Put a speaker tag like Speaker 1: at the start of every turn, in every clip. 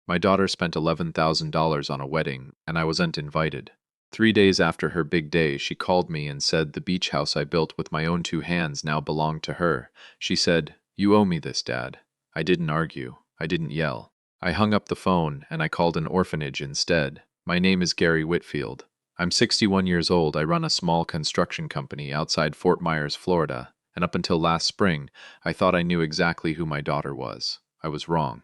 Speaker 1: My daughter spent $11,000 on a wedding, and I wasn't invited. 3 days after her big day, she called me and said the beach house I built with my own two hands now belonged to her. She said, "You owe me this, Dad." I didn't argue. I didn't yell. I hung up the phone and I called an orphanage instead. My name is Gary Whitfield. I'm 61 years old. I run a small construction company outside Fort Myers, Florida, and up until last spring, I thought I knew exactly who my daughter was. I was wrong.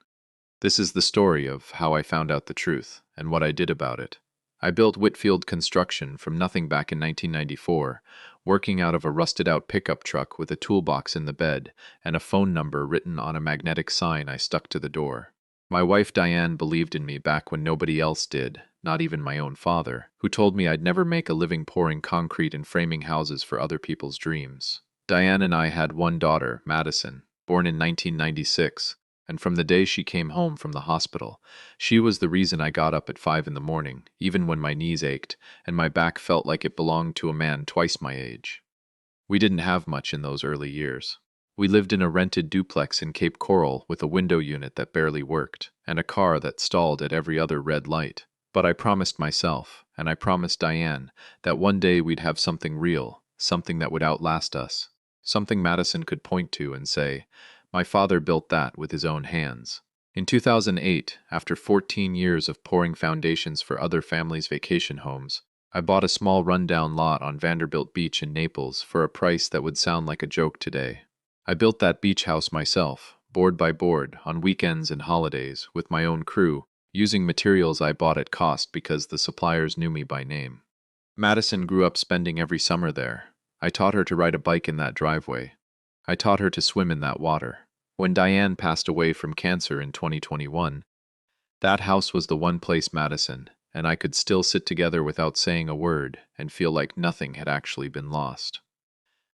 Speaker 1: This is the story of how I found out the truth and what I did about it. I built Whitfield Construction from nothing back in 1994, working out of a rusted-out pickup truck with a toolbox in the bed and a phone number written on a magnetic sign I stuck to the door. My wife Diane believed in me back when nobody else did, not even my own father, who told me I'd never make a living pouring concrete and framing houses for other people's dreams. Diane and I had one daughter, Madison, born in 1996, and from the day she came home from the hospital, she was the reason I got up at 5 in the morning, even when my knees ached and my back felt like it belonged to a man twice my age. We didn't have much in those early years. We lived in a rented duplex in Cape Coral with a window unit that barely worked, and a car that stalled at every other red light. But I promised myself, and I promised Diane, that one day we'd have something real, something that would outlast us, something Madison could point to and say, "My father built that with his own hands." In 2008, after 14 years of pouring foundations for other families' vacation homes, I bought a small rundown lot on Vanderbilt Beach in Naples for a price that would sound like a joke today. I built that beach house myself, board by board, on weekends and holidays, with my own crew, using materials I bought at cost because the suppliers knew me by name. Madison grew up spending every summer there. I taught her to ride a bike in that driveway. I taught her to swim in that water. When Diane passed away from cancer in 2021, that house was the one place Madison and I could still sit together without saying a word and feel like nothing had actually been lost.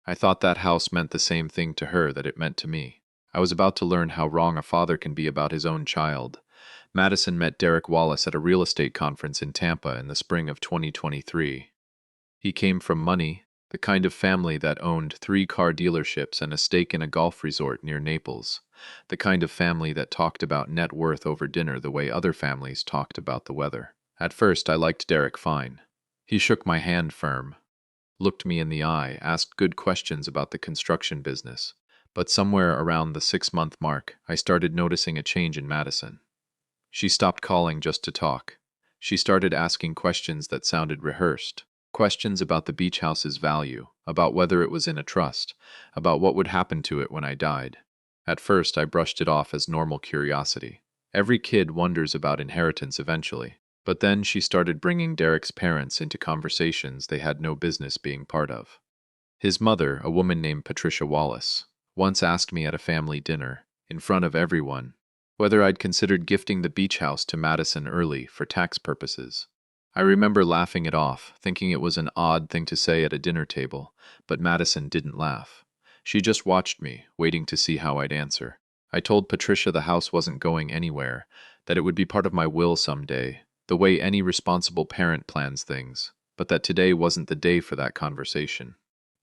Speaker 1: I thought that house meant the same thing to her that it meant to me. I was about to learn how wrong a father can be about his own child. Madison met Derek Wallace at a real estate conference in Tampa in the spring of 2023. He came from money, the kind of family that owned 3 car dealerships and a stake in a golf resort near Naples, the kind of family that talked about net worth over dinner the way other families talked about the weather. At first, I liked Derek fine. He shook my hand firm, looked me in the eye, asked good questions about the construction business, but somewhere around the 6-month mark, I started noticing a change in Madison. She stopped calling just to talk. She started asking questions that sounded rehearsed. Questions about the beach house's value, about whether it was in a trust, about what would happen to it when I died. At first, I brushed it off as normal curiosity. Every kid wonders about inheritance eventually. But then she started bringing Derek's parents into conversations they had no business being part of. His mother, a woman named Patricia Wallace, once asked me at a family dinner, in front of everyone, whether I'd considered gifting the beach house to Madison early for tax purposes. I remember laughing it off, thinking it was an odd thing to say at a dinner table, but Madison didn't laugh. She just watched me, waiting to see how I'd answer. I told Patricia the house wasn't going anywhere, that it would be part of my will someday, the way any responsible parent plans things, but that today wasn't the day for that conversation.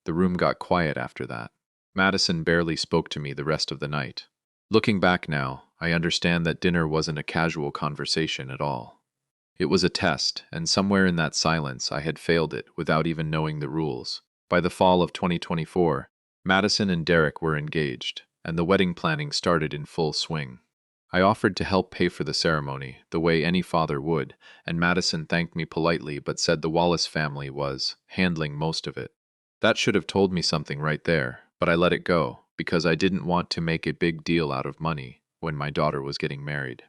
Speaker 1: The room got quiet after that. Madison barely spoke to me the rest of the night. Looking back now, I understand that dinner wasn't a casual conversation at all. It was a test, and somewhere in that silence I had failed it without even knowing the rules. By the fall of 2024, Madison and Derek were engaged, and the wedding planning started in full swing. I offered to help pay for the ceremony, the way any father would, and Madison thanked me politely but said the Wallace family was handling most of it. That should have told me something right there, but I let it go, because I didn't want to make a big deal out of money when my daughter was getting married.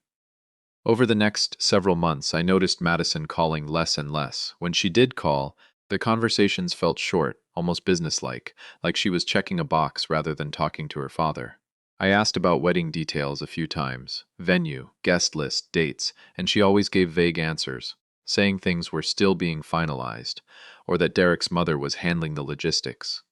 Speaker 1: Over the next several months, I noticed Madison calling less and less. When she did call, the conversations felt short, almost businesslike, like she was checking a box rather than talking to her father. I asked about wedding details a few times, venue, guest list, dates, and she always gave vague answers, saying things were still being finalized, or that Derek's mother was handling the logistics.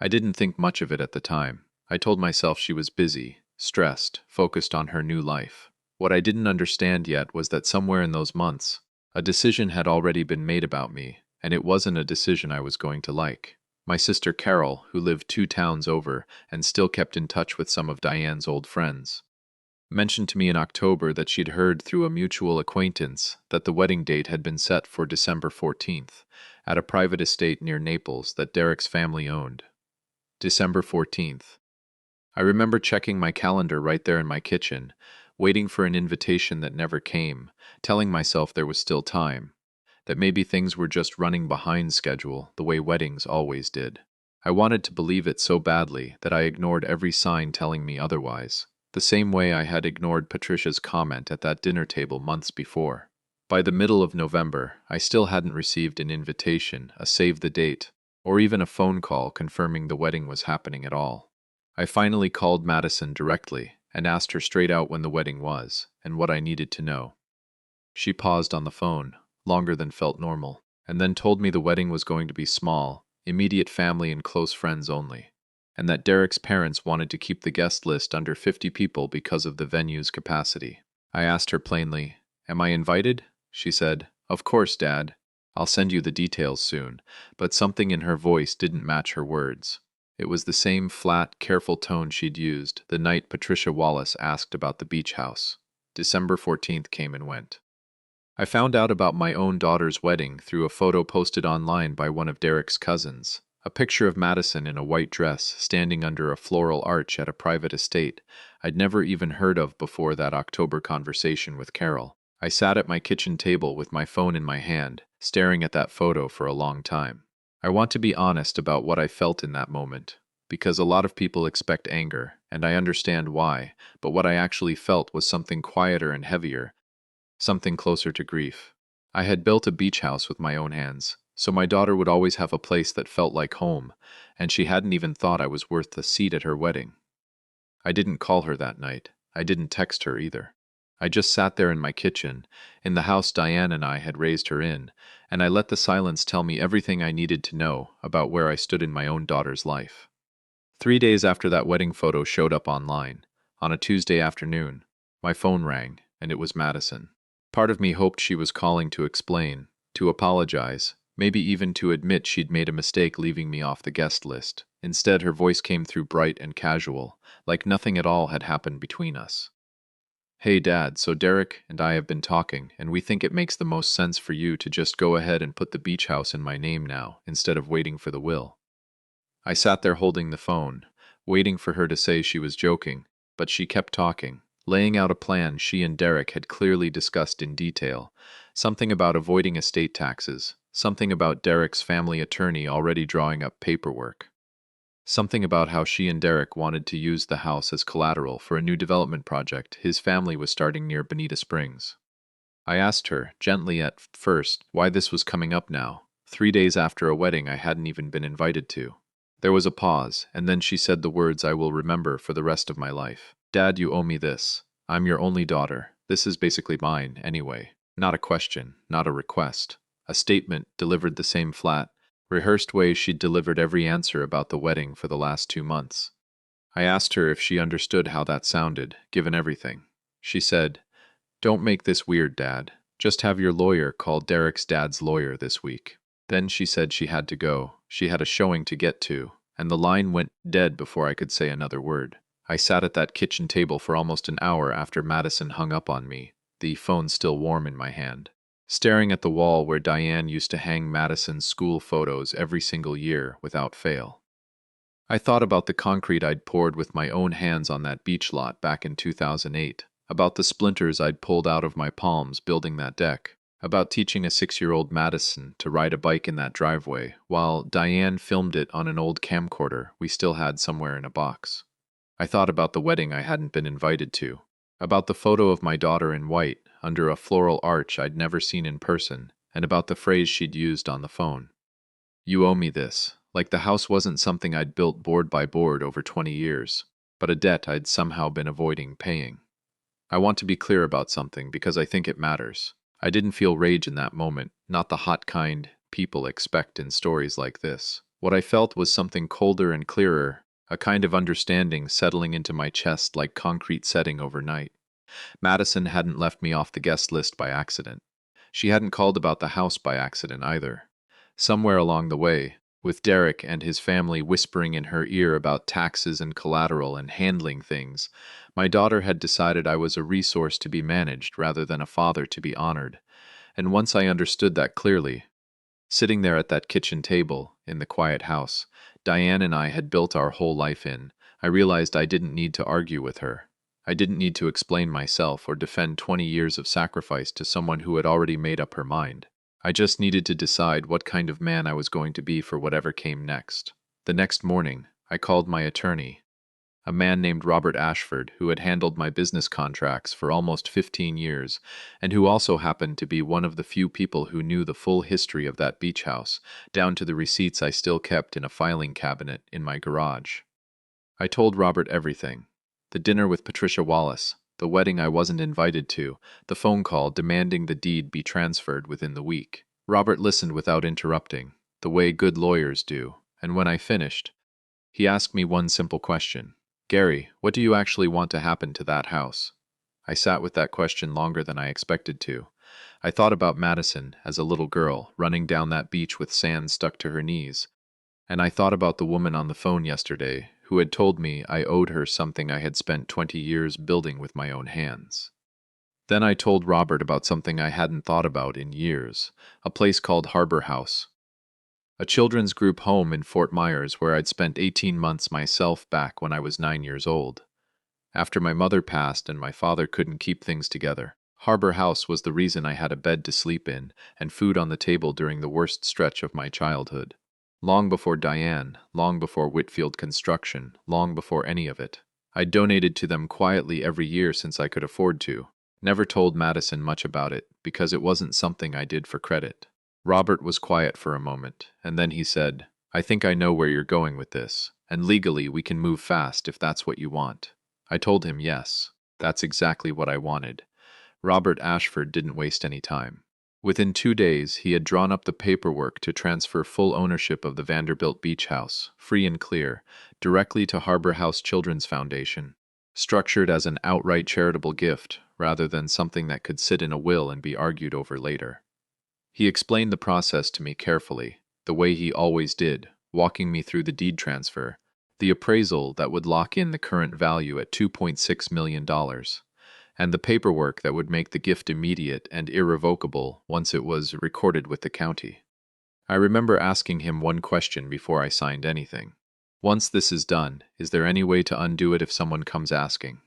Speaker 1: I didn't think much of it at the time. I told myself she was busy, stressed, focused on her new life. What I didn't understand yet was that somewhere in those months, a decision had already been made about me, and it wasn't a decision I was going to like. My sister Carol, who lived 2 towns over and still kept in touch with some of Diane's old friends, mentioned to me in October that she'd heard through a mutual acquaintance that the wedding date had been set for December 14th at a private estate near Naples that Derek's family owned. December 14th. I remember checking my calendar right there in my kitchen, waiting for an invitation that never came, telling myself there was still time, that maybe things were just running behind schedule the way weddings always did. I wanted to believe it so badly that I ignored every sign telling me otherwise, the same way I had ignored Patricia's comment at that dinner table months before. By the middle of November, I still hadn't received an invitation, a save the date, or even a phone call confirming the wedding was happening at all. I finally called Madison directly and asked her straight out when the wedding was and what I needed to know. She paused on the phone, longer than felt normal, and then told me the wedding was going to be small, immediate family and close friends only, and that Derek's parents wanted to keep the guest list under 50 people because of the venue's capacity. I asked her plainly, "Am I invited?" She said, "Of course, Dad. I'll send you the details soon," but something in her voice didn't match her words. It was the same flat, careful tone she'd used the night Patricia Wallace asked about the beach house. December 14th came and went. I found out about my own daughter's wedding through a photo posted online by one of Derek's cousins, a picture of Madison in a white dress standing under a floral arch at a private estate I'd never even heard of before that October conversation with Carol. I sat at my kitchen table with my phone in my hand, staring at that photo for a long time. I want to be honest about what I felt in that moment, because a lot of people expect anger, and I understand why, but what I actually felt was something quieter and heavier, something closer to grief. I had built a beach house with my own hands, so my daughter would always have a place that felt like home, and she hadn't even thought I was worth the seat at her wedding. I didn't call her that night. I didn't text her either. I just sat there in my kitchen, in the house Diane and I had raised her in, and I let the silence tell me everything I needed to know about where I stood in my own daughter's life. 3 days after that wedding photo showed up online, on a Tuesday afternoon, my phone rang, and it was Madison. Part of me hoped she was calling to explain, to apologize, maybe even to admit she'd made a mistake leaving me off the guest list. Instead, her voice came through bright and casual, like nothing at all had happened between us. "Hey Dad, so Derek and I have been talking, and we think it makes the most sense for you to just go ahead and put the beach house in my name now, instead of waiting for the will." I sat there holding the phone, waiting for her to say she was joking, but she kept talking, laying out a plan she and Derek had clearly discussed in detail. Something about avoiding estate taxes, something about Derek's family attorney already drawing up paperwork, something about how she and Derek wanted to use the house as collateral for a new development project his family was starting near Bonita Springs. I asked her, gently at first, why this was coming up now, 3 days after a wedding I hadn't even been invited to. There was a pause, and then she said the words I will remember for the rest of my life. "Dad, you owe me this. I'm your only daughter. This is basically mine, anyway." Not a question, not a request. A statement delivered the same flat, rehearsed way she'd delivered every answer about the wedding for the last 2 months. I asked her if she understood how that sounded, given everything. She said, "Don't make this weird, Dad. Just have your lawyer call Derek's dad's lawyer this week." Then she said she had to go. She had a showing to get to, and the line went dead before I could say another word. I sat at that kitchen table for almost an hour after Madison hung up on me, the phone still warm in my hand, staring at the wall where Diane used to hang Madison's school photos every single year without fail. I thought about the concrete I'd poured with my own hands on that beach lot back in 2008, about the splinters I'd pulled out of my palms building that deck, about teaching a 6-year-old Madison to ride a bike in that driveway, while Diane filmed it on an old camcorder we still had somewhere in a box. I thought about the wedding I hadn't been invited to, about the photo of my daughter in white under a floral arch I'd never seen in person, and about the phrase she'd used on the phone. "You owe me this," like the house wasn't something I'd built board by board over 20 years, but a debt I'd somehow been avoiding paying. I want to be clear about something because I think it matters. I didn't feel rage in that moment, not the hot kind people expect in stories like this. What I felt was something colder and clearer, a kind of understanding settling into my chest like concrete setting overnight. Madison hadn't left me off the guest list by accident. She hadn't called about the house by accident either. Somewhere along the way, with Derek and his family whispering in her ear about taxes and collateral and handling things. My daughter had decided I was a resource to be managed rather than a father to be honored. And once I understood that clearly, sitting there at that kitchen table in the quiet house Diane and I had built our whole life in, I realized I didn't need to argue with her. I didn't need to explain myself or defend 20 years of sacrifice to someone who had already made up her mind. I just needed to decide what kind of man I was going to be for whatever came next. The next morning, I called my attorney, a man named Robert Ashford, who had handled my business contracts for almost 15 years, and who also happened to be one of the few people who knew the full history of that beach house, down to the receipts I still kept in a filing cabinet in my garage. I told Robert everything. The dinner with Patricia Wallace, the wedding I wasn't invited to, the phone call demanding the deed be transferred within the week. Robert listened without interrupting, the way good lawyers do, and when I finished, he asked me one simple question. Gary, what do you actually want to happen to that house? I sat with that question longer than I expected to. I thought about Madison as a little girl running down that beach with sand stuck to her knees. And I thought about the woman on the phone yesterday who had told me I owed her something I had spent 20 years building with my own hands. Then I told Robert about something I hadn't thought about in years, a place called Harbor House, a children's group home in Fort Myers where I'd spent 18 months myself back when I was 9 years old. After my mother passed and my father couldn't keep things together, Harbor House was the reason I had a bed to sleep in and food on the table during the worst stretch of my childhood. Long before Diane, long before Whitfield Construction, long before any of it. I donated to them quietly every year since I could afford to. Never told Madison much about it because it wasn't something I did for credit. Robert was quiet for a moment, and then he said, I think I know where you're going with this, and legally we can move fast if that's what you want. I told him yes, that's exactly what I wanted. Robert Ashford didn't waste any time. Within 2 days, he had drawn up the paperwork to transfer full ownership of the Vanderbilt Beach House, free and clear, directly to Harbor House Children's Foundation, structured as an outright charitable gift rather than something that could sit in a will and be argued over later. He explained the process to me carefully, the way he always did, walking me through the deed transfer, the appraisal that would lock in the current value at $2.6 million, and the paperwork that would make the gift immediate and irrevocable once it was recorded with the county. I remember asking him one question before I signed anything. Once this is done, is there any way to undo it if someone comes asking?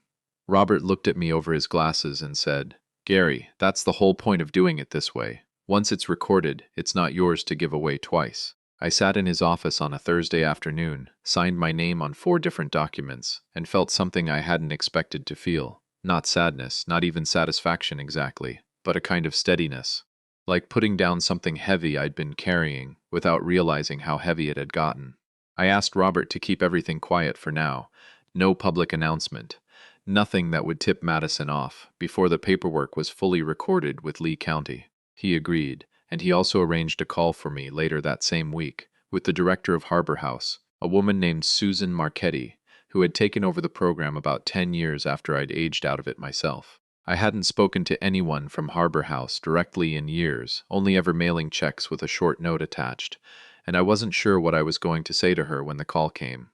Speaker 1: Robert looked at me over his glasses and said, Gary, that's the whole point of doing it this way. Once it's recorded, it's not yours to give away twice. I sat in his office on a Thursday afternoon, signed my name on 4 different documents, and felt something I hadn't expected to feel. Not sadness, not even satisfaction exactly, but a kind of steadiness. Like putting down something heavy I'd been carrying, without realizing how heavy it had gotten. I asked Robert to keep everything quiet for now. No public announcement. Nothing that would tip Madison off before the paperwork was fully recorded with Lee County. He agreed, and he also arranged a call for me later that same week with the director of Harbor House, a woman named Susan Marchetti, who had taken over the program about 10 years after I'd aged out of it myself. I hadn't spoken to anyone from Harbor House directly in years, only ever mailing checks with a short note attached, and I wasn't sure what I was going to say to her when the call came.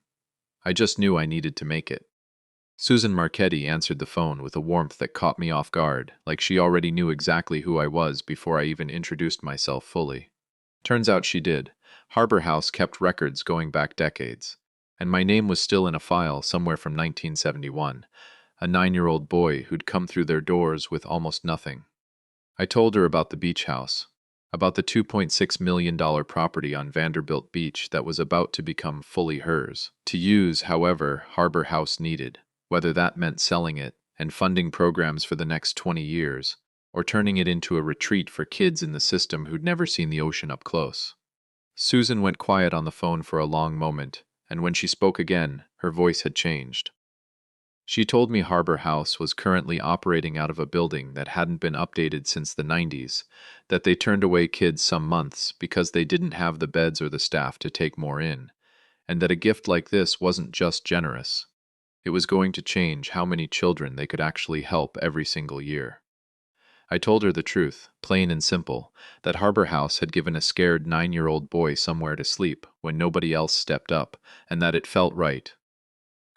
Speaker 1: I just knew I needed to make it. Susan Marchetti answered the phone with a warmth that caught me off guard, like she already knew exactly who I was before I even introduced myself fully. Turns out she did. Harbor House kept records going back decades, and my name was still in a file somewhere from 1971, a 9-year-old boy who'd come through their doors with almost nothing. I told her about the beach house, about the $2.6 million property on Vanderbilt Beach that was about to become fully hers, to use however Harbor House needed. Whether that meant selling it and funding programs for the next 20 years, or turning it into a retreat for kids in the system who'd never seen the ocean up close. Susan went quiet on the phone for a long moment, and when she spoke again, her voice had changed. She told me Harbor House was currently operating out of a building that hadn't been updated since the 90s, that they turned away kids some months because they didn't have the beds or the staff to take more in, and that a gift like this wasn't just generous. It was going to change how many children they could actually help every single year. I told her the truth, plain and simple, that Harbor House had given a scared 9-year-old boy somewhere to sleep when nobody else stepped up, and that it felt right,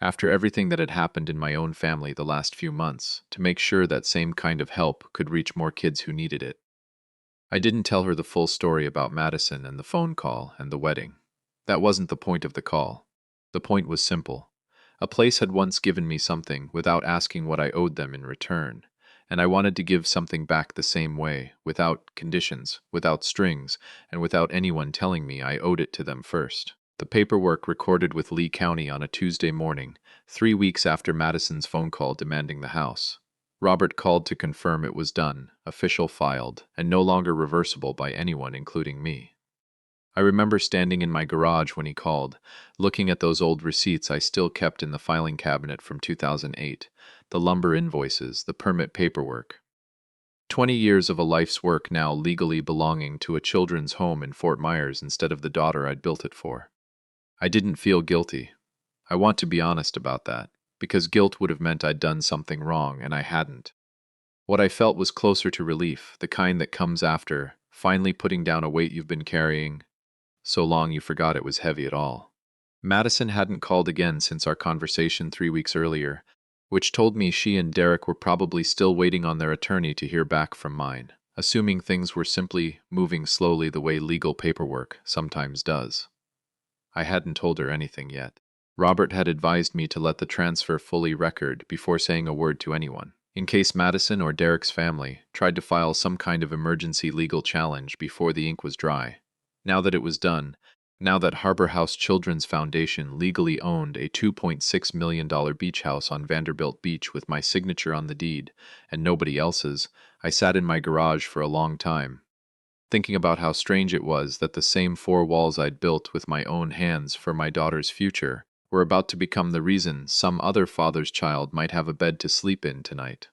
Speaker 1: after everything that had happened in my own family the last few months, to make sure that same kind of help could reach more kids who needed it. I didn't tell her the full story about Madison and the phone call and the wedding. That wasn't the point of the call. The point was simple. A place had once given me something without asking what I owed them in return, and I wanted to give something back the same way, without conditions, without strings, and without anyone telling me I owed it to them first. The paperwork recorded with Lee County on a Tuesday morning, 3 weeks after Madison's phone call demanding the house. Robert called to confirm it was done, official filed, and no longer reversible by anyone, including me. I remember standing in my garage when he called, looking at those old receipts I still kept in the filing cabinet from 2008, the lumber invoices, the permit paperwork. 20 years of a life's work now legally belonging to a children's home in Fort Myers instead of the daughter I'd built it for. I didn't feel guilty. I want to be honest about that, because guilt would have meant I'd done something wrong, and I hadn't. What I felt was closer to relief, the kind that comes after finally putting down a weight you've been carrying so long you forgot it was heavy at all. Madison hadn't called again since our conversation 3 weeks earlier, which told me she and Derek were probably still waiting on their attorney to hear back from mine, assuming things were simply moving slowly the way legal paperwork sometimes does. I hadn't told her anything yet. Robert had advised me to let the transfer fully record before saying a word to anyone, in case Madison or Derek's family tried to file some kind of emergency legal challenge before the ink was dry. Now that it was done, now that Harbor House Children's Foundation legally owned a $2.6 million beach house on Vanderbilt Beach with my signature on the deed, and nobody else's, I sat in my garage for a long time, thinking about how strange it was that the same 4 walls I'd built with my own hands for my daughter's future were about to become the reason some other father's child might have a bed to sleep in tonight.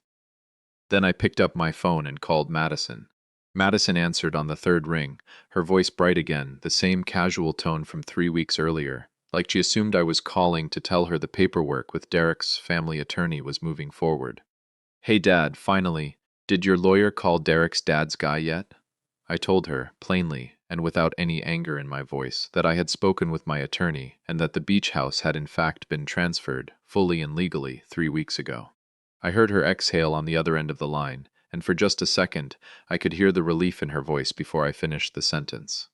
Speaker 1: Then I picked up my phone and called Madison. Madison answered on the third ring, her voice bright again, the same casual tone from 3 weeks earlier, like she assumed I was calling to tell her the paperwork with Derek's family attorney was moving forward. "Hey Dad, finally, did your lawyer call Derek's dad's guy yet?" I told her, plainly, and without any anger in my voice, that I had spoken with my attorney and that the beach house had in fact been transferred, fully and legally, 3 weeks ago. I heard her exhale on the other end of the line, and for just a second, I could hear the relief in her voice before I finished the sentence.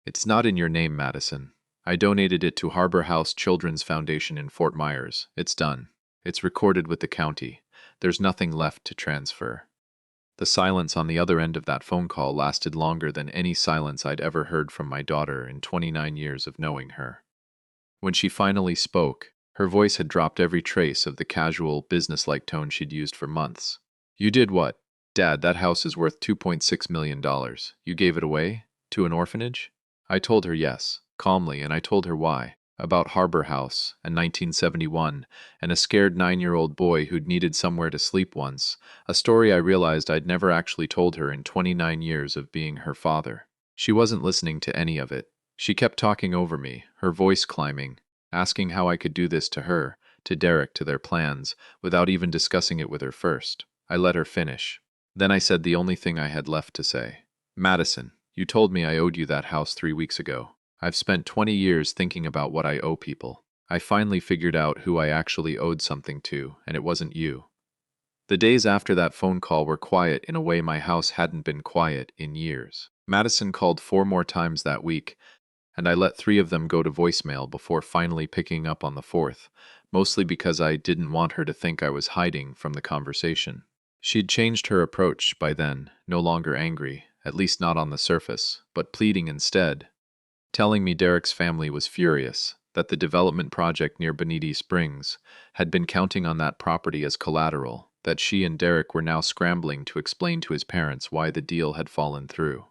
Speaker 1: "It's not in your name, Madison. I donated it to Harbor House Children's Foundation in Fort Myers. It's done. It's recorded with the county. There's nothing left to transfer." The silence on the other end of that phone call lasted longer than any silence I'd ever heard from my daughter in 29 years of knowing her. When she finally spoke, her voice had dropped every trace of the casual, businesslike tone she'd used for months. "You did what? Dad, that house is worth $2.6 million. You gave it away? To an orphanage?" I told her yes, calmly, and I told her why. About Harbor House, and 1971, and a scared 9-year-old boy who'd needed somewhere to sleep once, a story I realized I'd never actually told her in 29 years of being her father. She wasn't listening to any of it. She kept talking over me, her voice climbing, asking how I could do this to her, to Derek, to their plans, without even discussing it with her first. I let her finish. Then I said the only thing I had left to say. "Madison, you told me I owed you that house 3 weeks ago. I've spent 20 years thinking about what I owe people. I finally figured out who I actually owed something to, and it wasn't you." The days after that phone call were quiet in a way my house hadn't been quiet in years. Madison called 4 more times that week, and I let 3 of them go to voicemail before finally picking up on the 4th, mostly because I didn't want her to think I was hiding from the conversation. She'd changed her approach by then, no longer angry, at least not on the surface, but pleading instead, telling me Derek's family was furious, that the development project near Bonita Springs had been counting on that property as collateral, that she and Derek were now scrambling to explain to his parents why the deal had fallen through.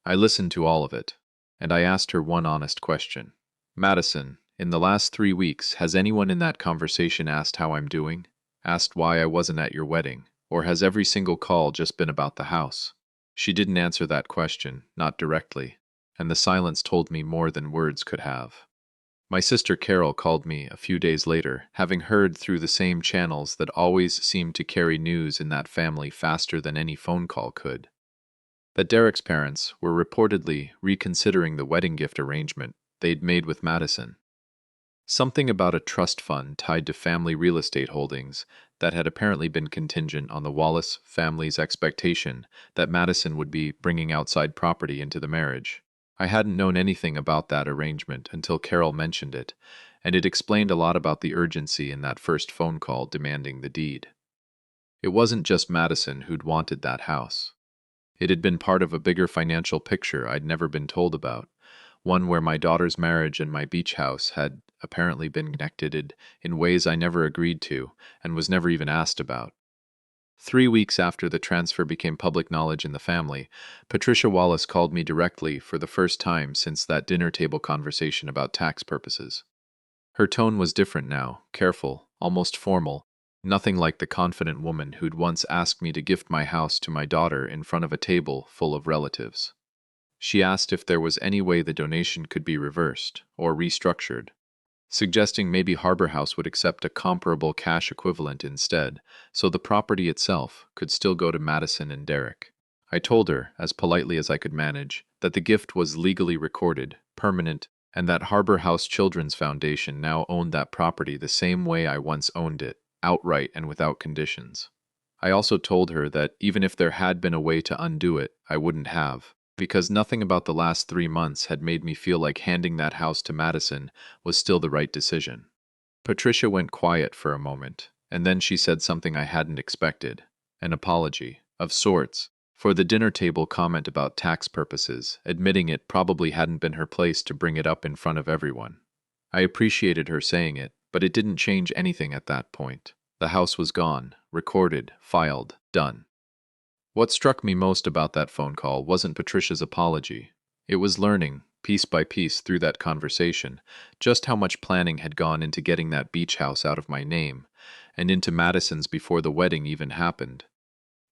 Speaker 1: I listened to all of it, and I asked her one honest question. "Madison, in the last 3 weeks, has anyone in that conversation asked how I'm doing? Asked why I wasn't at your wedding? Or has every single call just been about the house?" She didn't answer that question, not directly, and the silence told me more than words could have. My sister Carol called me a few days later, having heard through the same channels that always seemed to carry news in that family faster than any phone call could, that Derek's parents were reportedly reconsidering the wedding gift arrangement they'd made with Madison. Something about a trust fund tied to family real estate holdings that had apparently been contingent on the Wallace family's expectation that Madison would be bringing outside property into the marriage. I hadn't known anything about that arrangement until Carol mentioned it, and it explained a lot about the urgency in that first phone call demanding the deed. It wasn't just Madison who'd wanted that house. It had been part of a bigger financial picture I'd never been told about, one where my daughter's marriage and my beach house had apparently been connected in ways I never agreed to and was never even asked about. 3 weeks after the transfer became public knowledge in the family, Patricia Wallace called me directly for the first time since that dinner table conversation about tax purposes. Her tone was different now, careful, almost formal, nothing like the confident woman who'd once asked me to gift my house to my daughter in front of a table full of relatives. She asked if there was any way the donation could be reversed or restructured, suggesting maybe Harbor House would accept a comparable cash equivalent instead, so the property itself could still go to Madison and Derek. I told her, as politely as I could manage, that the gift was legally recorded, permanent, and that Harbor House Children's Foundation now owned that property the same way I once owned it, outright and without conditions. I also told her that even if there had been a way to undo it, I wouldn't have, because nothing about the last 3 months had made me feel like handing that house to Madison was still the right decision. Patricia went quiet for a moment, and then she said something I hadn't expected, an apology, of sorts, for the dinner table comment about tax purposes, admitting it probably hadn't been her place to bring it up in front of everyone. I appreciated her saying it, but it didn't change anything at that point. The house was gone, recorded, filed, done. What struck me most about that phone call wasn't Patricia's apology. It was learning, piece by piece through that conversation, just how much planning had gone into getting that beach house out of my name, and into Madison's before the wedding even happened.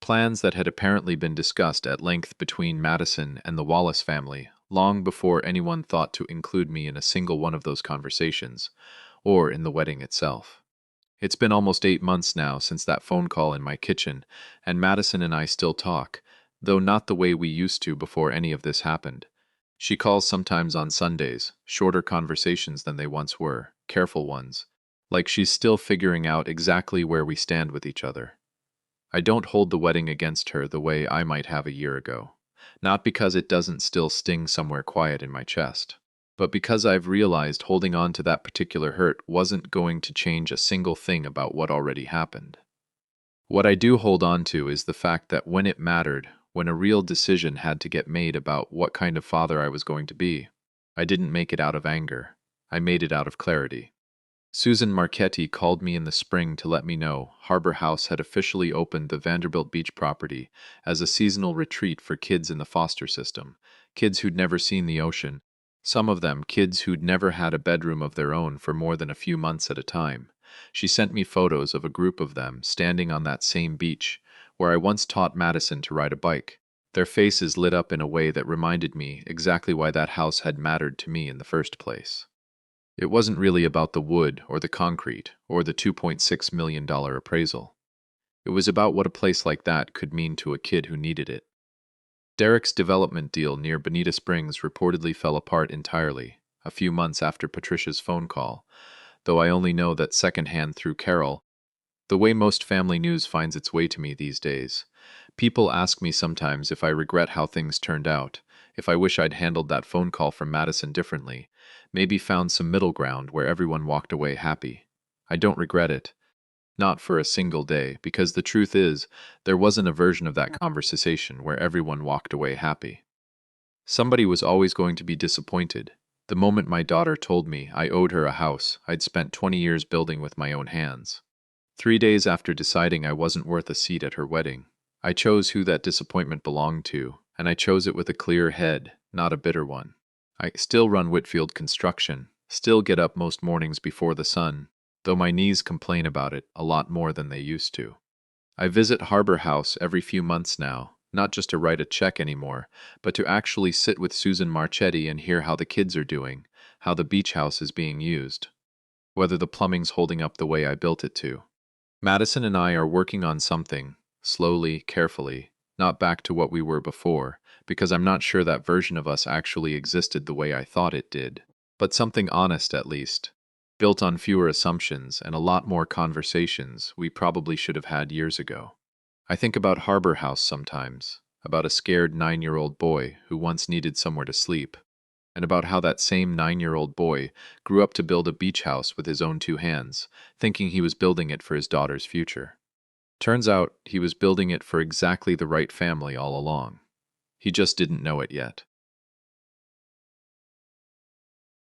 Speaker 1: Plans that had apparently been discussed at length between Madison and the Wallace family long before anyone thought to include me in a single one of those conversations, or in the wedding itself. It's been almost 8 months now since that phone call in my kitchen, and Madison and I still talk, though not the way we used to before any of this happened. She calls sometimes on Sundays, shorter conversations than they once were, careful ones, like she's still figuring out exactly where we stand with each other. I don't hold the wedding against her the way I might have a year ago, not because it doesn't still sting somewhere quiet in my chest, but because I've realized holding on to that particular hurt wasn't going to change a single thing about what already happened. What I do hold on to is the fact that when it mattered, when a real decision had to get made about what kind of father I was going to be, I didn't make it out of anger. I made it out of clarity. Susan Marchetti called me in the spring to let me know Harbor House had officially opened the Vanderbilt Beach property as a seasonal retreat for kids in the foster system, kids who'd never seen the ocean, some of them kids who'd never had a bedroom of their own for more than a few months at a time. She sent me photos of a group of them standing on that same beach where I once taught Madison to ride a bike. Their faces lit up in a way that reminded me exactly why that house had mattered to me in the first place. It wasn't really about the wood or the concrete or the $2.6 million appraisal. It was about what a place like that could mean to a kid who needed it. Derek's development deal near Bonita Springs reportedly fell apart entirely, a few months after Patricia's phone call, though I only know that secondhand through Carol, the way most family news finds its way to me these days. People ask me sometimes if I regret how things turned out, if I wish I'd handled that phone call from Madison differently, maybe found some middle ground where everyone walked away happy. I don't regret it. Not for a single day, because the truth is, there wasn't a version of that conversation where everyone walked away happy. Somebody was always going to be disappointed. The moment my daughter told me I owed her a house I'd spent 20 years building with my own hands. 3 days after deciding I wasn't worth a seat at her wedding, I chose who that disappointment belonged to, and I chose it with a clear head, not a bitter one. I still run Whitfield Construction, still get up most mornings before the sun, though my knees complain about it a lot more than they used to. I visit Harbor House every few months now, not just to write a check anymore, but to actually sit with Susan Marchetti and hear how the kids are doing, how the beach house is being used, whether the plumbing's holding up the way I built it to. Madison and I are working on something, slowly, carefully, not back to what we were before, because I'm not sure that version of us actually existed the way I thought it did, but something honest at least, built on fewer assumptions and a lot more conversations we probably should have had years ago. I think about Harbor House sometimes, about a scared 9-year-old boy who once needed somewhere to sleep, and about how that same 9-year-old boy grew up to build a beach house with his own two hands, thinking he was building it for his daughter's future. Turns out he was building it for exactly the right family all along. He just didn't know it yet.